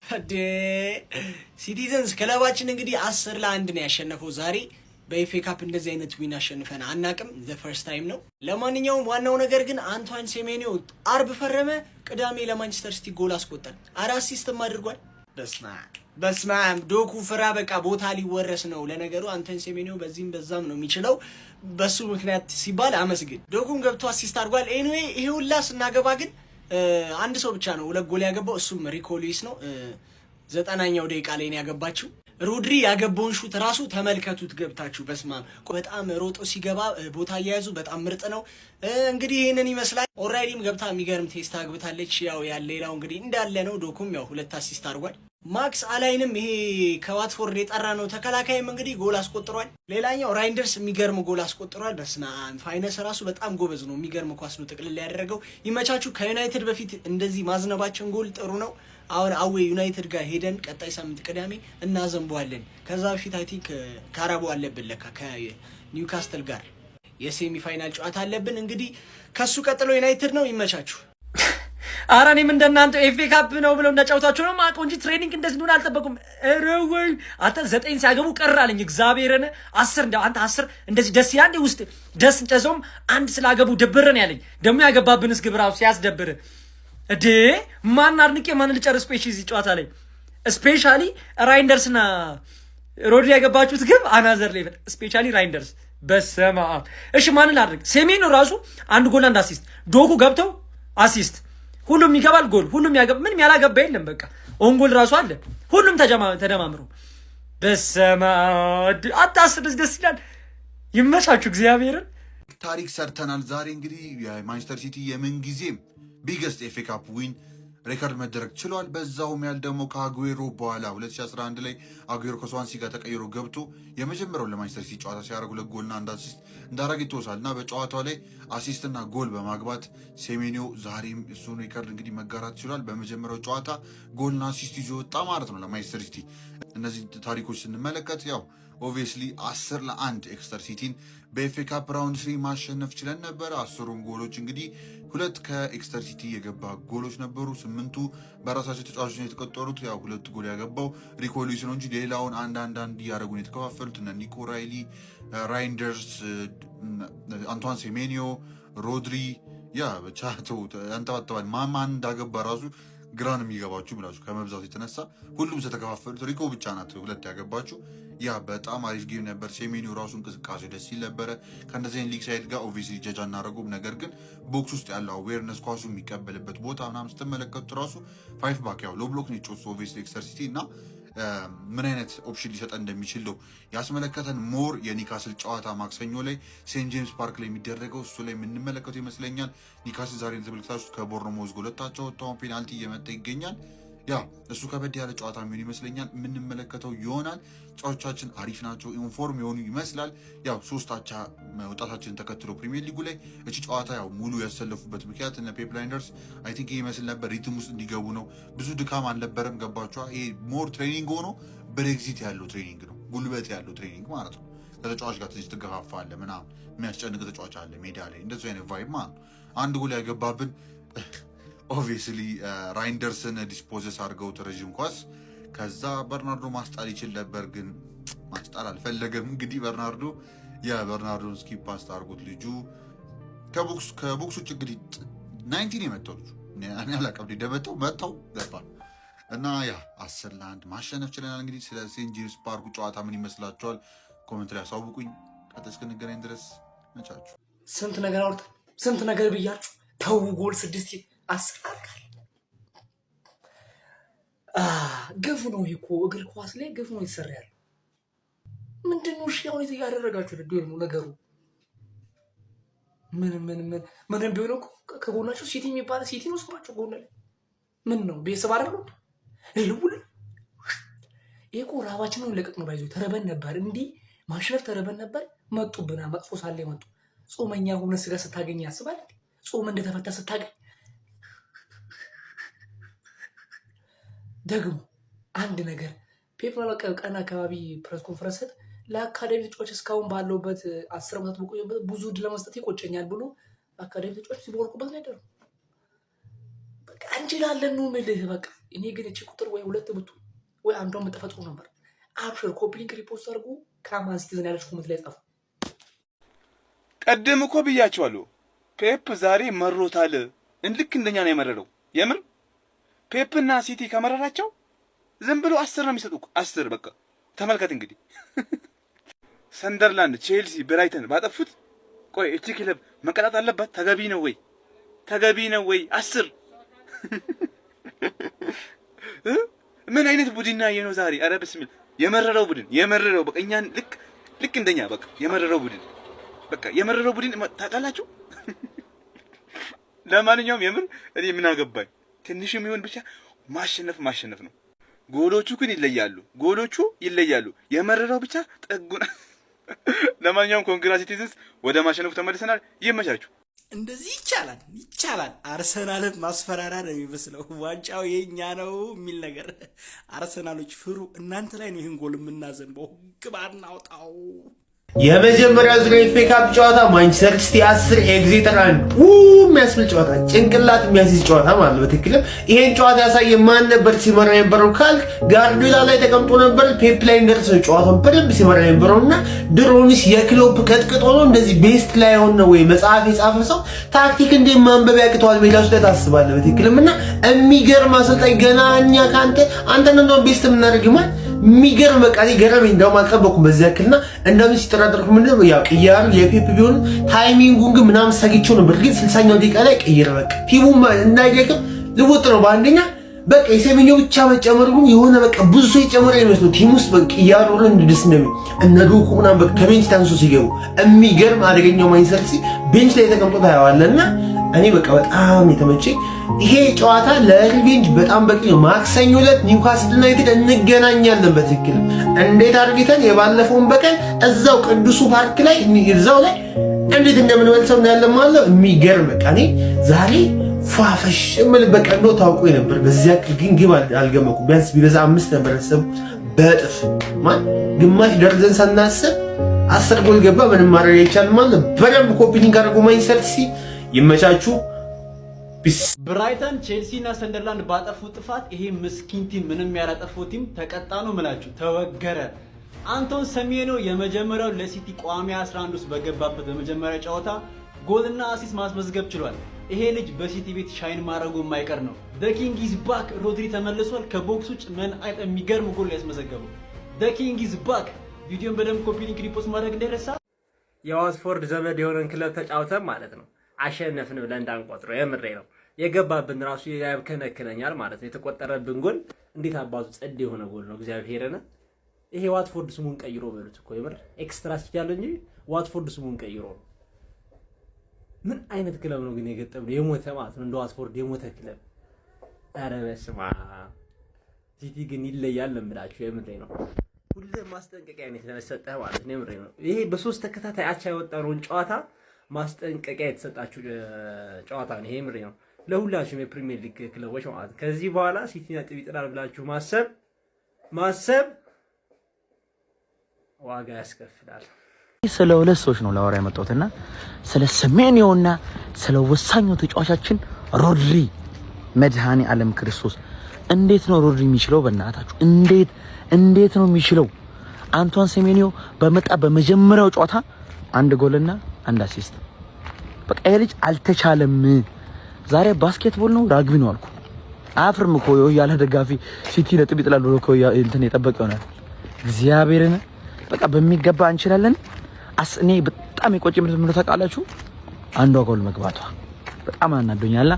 አዴ ሲቲዘንስ ክለባችን እንግዲህ 10-1 ነው ያሸነፈው ዛሬ። በኤፍኤ ካፕ እንደዚህ አይነት ዊን አሸንፈን አናቅም። ዘ ፈርስት ታይም ነው። ለማንኛውም ዋናው ነገር ግን አንቷን ሴሜኒዮ አርብ ፈረመ፣ ቅዳሜ ለማንቸስተር ሲቲ ጎል አስቆጠረ፣ 4 አሲስትም አድርጓል። በስማም ዶኩ ፍራ፣ በቃ ቦታ ሊወረስ ነው። ለነገሩ አንተን ሴሜኒዮ በዚህም በዛም ነው የሚችለው። በሱ ምክንያት ሲባል አመስግን። ዶኩም ገብቶ አሲስት አድርጓል። ኤኒዌይ ይሄ ሁላ ስናገባ ግን አንድ ሰው ብቻ ነው 2 ጎል ያገባው፣ እሱም ሪኮ ሉዊስ ነው። 90ኛው ደቂቃ ላይ ነው ያገባችው። ሮድሪ ያገባውን ሹት ራሱ ተመልከቱት ገብታችሁ። በስማም በጣም ሮጦ ሲገባ ቦታ እያያዙ በጣም ምርጥ ነው። እንግዲህ ይህንን ይመስላል። ኦልራይዲም ገብታ የሚገርም ቴስት አግብታለች። ያው ሌላው እንግዲህ እንዳለ ነው። ዶኩም ያው 2 አሲስት አድርጓል። ማክስ አላይንም ይሄ ከዋትፎርድ የጠራ ነው ተከላካይም እንግዲህ ጎል አስቆጥሯል። ሌላኛው ራይንደርስ የሚገርም ጎል አስቆጥሯል። በስማም ፋይነስ ራሱ በጣም ጎበዝ ነው። የሚገርም ኳስ ነው ጥቅልል ያደረገው። ይመቻችሁ። ከዩናይትድ በፊት እንደዚህ ማዝነባችን ጎል ጥሩ ነው። አሁን አዌ ዩናይትድ ጋር ሄደን ቀጣይ ሳምንት ቅዳሜ እናዘንበዋለን። ከዛ በፊት አይ ቲንክ ካራቦ አለብን ለካ ከኒውካስትል ጋር የሴሚ ፋይናል ጨዋታ አለብን። እንግዲህ ከሱ ቀጥሎ ዩናይትድ ነው። ይመቻችሁ። ኧረ እኔም እንደናንተ ኤፍኤ ካፕ ነው ብለው እንዳጫውታቸው ነው ማቆ እንጂ ትሬኒንግ እንደዚህ እንደሆነ አልጠበቁም። ኧረ ወይ አንተ 9 ሲያገቡ ቀር አለኝ እግዚአብሔርን 10 እንደ አንተ 10 እንደዚህ ደስ ያንዴ ውስጥ ደስ እንጨዘውም አንድ ስላገቡ ድብርን ያለኝ ደግሞ ያገባብንስ ግብራው ሲያስደብር እዴ ማን አድንቄ ማን ልጨርስ ስፔሻሊ ጨዋታ ላይ ስፔሻሊ ራይንደርስና ሮድሪ ያገባችሁት ግብ አናዘር ሌቨል ስፔሻሊ ራይንደርስ በሰማ። እሺ ማን ላድርግ? ሴሜኑ ራሱ አንድ ጎል አንድ አሲስት፣ ዶኩ ገብተው አሲስት፣ ሁሉም ይገባል ጎል፣ ሁሉም ያገባ ምንም ያላገባ የለም። በቃ ኦን ጎል ራሱ አለ። ሁሉም ተደማምሮ በሰማ አታስብ። ደስ ይላል። ይመቻችሁ። እግዚአብሔርን ታሪክ ሰርተናል ዛሬ። እንግዲህ የማንቸስተር ሲቲ የምንጊዜም ቢገስት ኤፍኤ ካፕ ዊን ሬከርድ መደረግ ችሏል። በዛውም ያህል ደግሞ ከአጉዌሮ በኋላ 2011 ላይ አጉዌሮ ከስዋንሲ ጋር ተቀይሮ ገብቶ የመጀመሪያውን ለማንቸስተር ሲቲ ጨዋታ ሲያደርግ 2 ጎልና 1 አሲስት እንዳደረገ ይተወሳል እና በጨዋታው ላይ አሲስትና ጎል በማግባት ሴሜኒዮ ዛሬም እሱን ሬከርድ እንግዲህ መጋራት ችሏል። በመጀመሪያው ጨዋታ ጎልና አሲስት ይዞ ወጣ ማለት ነው ለማንቸስተር ሲቲ። እነዚህ ታሪኮች ስንመለከት ያው ኦብቪየስሊ 10-1 ኤክስተር ሲቲን በኤፍኤ ካፕ ራውንድ 3 ማሸነፍ ችለን ነበረ። 10ሩም ጎሎች እንግዲህ 2 ከኤክስተር ሲቲ የገባ ጎሎች ነበሩ። 8ቱ በራሳቸው ተጫዋቾች ነው የተቆጠሩት። ያው 2 ጎል ያገባው ሪኮ ሉዊስ ነው እንጂ ሌላውን አንድ እያደረጉ ነው የተከፋፈሉት። እነ ኒኮ ራይሊ፣ ራይንደርስ፣ አንቷን ሴሜኒዮ፣ ሮድሪ ያ ብቻ አንተባተባል ማን እንዳገባ ራሱ ግራን የሚገባችሁ ብላችሁ ከመብዛቱ የተነሳ ሁሉም ስለተከፋፈሉት ሪኮ ብቻ ናት 2 ያገባችሁ። ያ በጣም አሪፍ ጌም ነበር። ሴሜኒዮ ራሱ እንቅስቃሴ ደስ ይል ነበረ። ከእንደዚህ ሊግ ሳይድ ጋር ኦብቪየስሊ ጀጃ እናደረጉም። ነገር ግን ቦክስ ውስጥ ያለው አዌርነስ ኳሱ የሚቀበልበት ቦታ ምናምን ስትመለከቱት ራሱ 5 ባክ ያው ሎ ብሎክ ነው የጮሱ ኦብቪየስሊ ኤክስተር ሲቲ እና ምን አይነት ኦፕሽን ሊሰጠን እንደሚችል ነው ያስመለከተን። ሞር የኒካስል ጨዋታ ማክሰኞ ላይ ሴንት ጄምስ ፓርክ ላይ የሚደረገው እሱ ላይ የምንመለከተው ይመስለኛል። ኒካስል ዛሬ ተመልክታችሁ ከቦርነሞዝ ጎለታቸው ወጥተው ፔናልቲ እየመጣ ይገኛል። ያ እሱ ከበድ ያለ ጨዋታ የሚሆን ይመስለኛል። የምንመለከተው ይሆናል። ጨዋቾቻችን አሪፍ ናቸው፣ ኢንፎርም የሆኑ ይመስላል። ያው 3 አቻ መውጣታችንን ተከትሎ ፕሪሚየር ሊጉ ላይ እቺ ጨዋታ ያው ሙሉ ያሰለፉበት ምክንያት እነ ፔፕ ላይንደርስ አይ ቲንክ ይመስል ነበር ሪትም ውስጥ እንዲገቡ ነው። ብዙ ድካም አልነበረም። ገባችኋ? ይሄ ሞር ትሬኒንግ ሆኖ ብሬግዚት ያለው ትሬኒንግ ነው፣ ጉልበት ያለው ትሬኒንግ ማለት ነው። ከተጫዋች ጋር ትንሽ ትገፋፋለህ ምናምን፣ የሚያስጨንቅ ተጫዋች አለ ሜዳ ላይ፣ እንደዚህ አይነት ቫይብ ማለት ነው። አንድ ጎል ያገባብን ኦብቪየስሊ ራይንደርስን ዲስፖዘስ አድርገውት ረዥም ኳስ። ከዛ በርናርዶ ማስጣል ይችል ነበር፣ ግን ማስጣል አልፈለገም። እንግዲህ በርናርዶን ስኪፕ ፓስ አድርጎት ልጁ ከቦክስ ውጭ እንግዲህ 19 የመታው ልጁ እኔ አላውቅም ደበተው መታው ገባ እና ያ 10-1 ማሸነፍ ችለናል። እንግዲህ ስለ ሴንት ጄምስ ፓርኩ ጨዋታ ምን ይመስላችኋል? ኮሜንት ላይ ያሳውቁኝ። ቀጥታ እስክንገናኝ ድረስ መቻችሁ። ስንት ነገር አውርተን ስንት ነገር ብያችሁ ተው ጎል 6 አስራካል ግፍ ነው እኮ እግር ኳስ ላይ ግፍ ነው የተሰራ ያለው። ምንድነው እሺ አሁን እያደረጋችሁ ነው ነገሩ? ምን ቢሆን እኮ ከጎናችሁ ሲቲ የሚባል ሲቲ ነው ስማችሁ ጎን ላይ ምን ነው ቤተሰብ አይደሉ? ልውል እኮ ራባችን ነው ለቀቅ ነው ባይዞ ተረበን ነበር። እንዲህ ማሽረፍ ተረበን ነበር። መጡብና መጥፎ ሳለ መጡ። ጾመኛ ሆነ ስጋ ስታገኝ ያስባል። ጾም እንደተፈታ ስታገኝ ደግሞ አንድ ነገር ፔፕ ቀን አካባቢ ፕሬስ ኮንፈረንስ ለአካዳሚ ተጫዋች እስካሁን ባለውበት 10 ዓመታት በቆየበት ብዙ ዕድል ለመስጠት ይቆጨኛል ብሎ አካዳሚ ተጫዋች ሲቦርቁበት ነው ያደረው። በቃ እንችላለን ነው የምልህ። በቃ እኔ ግን እቺ ቁጥር ወይ ሁለት ብቱ ወይ አንዷን መጠፈጥሩ ነበር። አብሽር ኮፒሊንግ ሪፖስት አድርጉ። ካማን ሲቲዝን ያለች ኮሜንት ላይ ጻፉ። ቀደም እኮ ብያቸዋለሁ፣ ፔፕ ዛሬ መሮታል። ልክ እንደኛ ነው የመረረው። የምር ፔፕና ሲቲ ከመረራቸው ዝም ብሎ 10 ነው የሚሰጡት። 10 በቃ ተመልከት እንግዲህ ሰንደርላንድ፣ ቼልሲ፣ ብራይተን ባጠፉት። ቆይ እቺ ክለብ መቀጣት አለባት? ተገቢ ነው ወይ? ተገቢ ነው ወይ? 10 ምን አይነት ቡድን ነው ዛሬ? ኧረ በስሚል የመረረው ቡድን የመረረው በቃ እኛን ልክ እንደኛ በቃ የመረረው ቡድን በቃ የመረረው ቡድን ታውቃላችሁ። ለማንኛውም የምን እኔ ምን አገባኝ፣ ትንሽም ይሁን ብቻ ማሸነፍ ነው። ጎሎቹ ግን ይለያሉ። የመረረው ብቻ ጠጉና። ለማንኛውም ኮንግራቹሌሽንስ፣ ወደ ማሸነፉ ተመልሰናል። ይመቻችሁ። እንደዚህ ይቻላል። አርሰናልን ማስፈራራ ነው የሚመስለው። ዋንጫው የኛ ነው የሚል ነገር። አርሰናሎች ፍሩ፣ እናንተ ላይ ነው ይህን ጎል የምናዘንበው። ግባ እናውጣው። የመጀመሪያው ዙር ኤፍ ኤ ካፕ ጨዋታ ማንቸስተር ሲቲ 10 ኤግዜተር 1 የሚያስብል ጨዋታ፣ ጭንቅላት የሚያስይዝ ጨዋታ ማለት በትክክልም። ይሄን ጨዋታ ያሳየ ማን ነበር ሲመራ የነበረው ካልክ ጋርዲዮላ ላይ ተቀምጦ ነበር። ፔፕ ላይ እንደርስ ጨዋታውን በደንብ ሲመራ የነበረውና ድሮንስ የክሎፕ ቀጥቅጦ ነው እንደዚህ ቤስት ላይ ሆነ ወይ መጽሐፍ የጻፈ ሰው ታክቲክ እንደ ማንበብ ያቅተዋል ሜዳው ላይ ታስባለህ በትክክልም። እና የሚገርም አሰልጣኝ ገና እኛ አንተ ነው ቤስት የምናደርግ ማለት የሚገርም በቃ ገረመኝ። እንደውም አልጠበኩም በዚህ ያክልና እንደምን ሲተራደርኩ ምንድነው ያው ቅያሩ የፔፕ ቢሆን ታይሚንጉን ግን ምናምን ሰግቼው ነበር። ግን 60ኛው ደቂቃ ላይ ቀየረ። በቃ ቲሙም እንዳይደክም ልውጥ ነው በአንደኛ በቃ የሰሜኛው ብቻ መጨመሩ ግን የሆነ በቃ ብዙ ሰው የጨመረ ይመስለው ቲም ውስጥ በቃ ቅያሩ እንደደስ ነው እነዱኩ ምናምን በቃ ከቤንች ታንሶ ሲገቡ የሚገርም አደገኛው ማንቸስተር ሲቲ ቤንች ላይ ተቀምጦ ታያዋለና እኔ በቃ በጣም የተመቸኝ ይሄ ጨዋታ ለሪቬንጅ በጣም በቂ ነው። ማክሰኞ ዕለት ኒውካስል ዩናይትድ እንገናኛለን። በትክክል እንዴት አድርገን የባለፈውን በቀን እዛው ቅዱሱ ፓርክ ላይ እዛው ላይ እንዴት እንደምንመልሰው እናያለን ማለት ነው። የሚገርም በቃ እኔ ዛሬ ፏፈሽ ምን በቃ ነው ታውቆ ነበር። በዚያ ግን ግብ አልገመኩም። ቢያንስ ቢበዛ 5 ነበር ያሰብኩት። በጥፍ ግማሽ ደርዘን ሳናስብ 10 ጎል ገባ። ምንም ማድረግ አይቻልም ማለት ነው። በደንብ ኮፒኒንግ አድርጎ ማንቸስተር ሲቲ ይመቻችሁ። ብራይተን፣ ቼልሲ እና ሰንደርላንድ ባጠፉት ጥፋት ይሄ ምስኪን ቲም ምንም ያላጠፋው ቲም ተቀጣ ነው ምላችሁ፣ ተወገረ። አንቶን ሰሜኖ የመጀመሪያው ለሲቲ ቋሚ 11 ውስጥ በገባበት በመጀመሪያ ጨዋታ ጎልና አሲስት ማስመዝገብ ችሏል። ይሄ ልጅ በሲቲ ቤት ሻይን ማድረጉ የማይቀር ነው። ዘ ኪንግ ኢዝ ባክ። ሮድሪ ተመልሷል። ከቦክስ ውጭ ምን አይነት የሚገርም ጎል ያስመዘገበው። ዘ ኪንግ ኢዝ ባክ። ቪዲዮን በደንብ ኮፒ ሊንክ ሪፖስት ማድረግ እንዳይረሳ። የዋትፎርድ ዘመድ የሆነን ክለብ ተጫውተን ማለት ነው አሸነፍን ብለን እንዳንቆጥረው የምሬ ነው። የገባብን ራሱ ያብከነክነኛል ማለት ነው። የተቆጠረብን ጎል እንዴት አባቱ ጸድ የሆነ ጎል ነው። እግዚአብሔርና ይሄ ዋትፎርድ ስሙን ቀይሮ በሉት እኮ የምር ኤክስትራ ሲቲ ያለው እንጂ ዋትፎርድ ስሙን ቀይሮ ነው። ምን አይነት ክለብ ነው ግን የገጠመው? የሞተ ማለት ነው እንደ ዋትፎርድ የሞተ ክለብ። ኧረ በስመ አብ። ሲቲ ግን ይለያል ለምላችሁ የምሬ ነው። ሁሉ ማስጠንቀቂያ ነው የተሰጠህ ማለት ነው የምሬ ነው። ይሄ በሶስት ተከታታይ አቻ የወጣነውን ጨዋታ ማስጠንቀቂያ የተሰጣችሁ ጨዋታ ነው። ይሄ ምሬ ነው ለሁላችሁም የፕሪሚየር ሊግ ክለቦች ማለት ነው። ከዚህ በኋላ ሲቲ ነጥብ ይጥላል ብላችሁ ማሰብ ዋጋ ያስከፍላል። ስለ ሁለት ሰዎች ነው ላወራ የመጣሁትና ስለ ሰሜኒዮና ስለ ወሳኙ ተጫዋቻችን ሮድሪ መድኃኔ ዓለም ክርስቶስ። እንዴት ነው ሮድሪ የሚችለው? በእናታችሁ እንዴት ነው የሚችለው? አንቷን ሰሜኒዮ በመጣ በመጀመሪያው ጨዋታ 1 ጎልና 1 አሲስት። በቃ ይሄ ልጅ አልተቻለም። ዛሬ ባስኬትቦል ነው ራግቢ ነው አልኩ። አፍርም እኮ ያለ ደጋፊ ሲቲ ነጥብ ይጥላል ብሎ እኮ እንትን የጠበቀ ይሆናል። እግዚአብሔርን በቃ በሚገባ እንችላለን። እኔ በጣም የቆጨኝ ምን ተቃላችሁ? አንዷ ጎል መግባቷ በጣም አናዶኛልና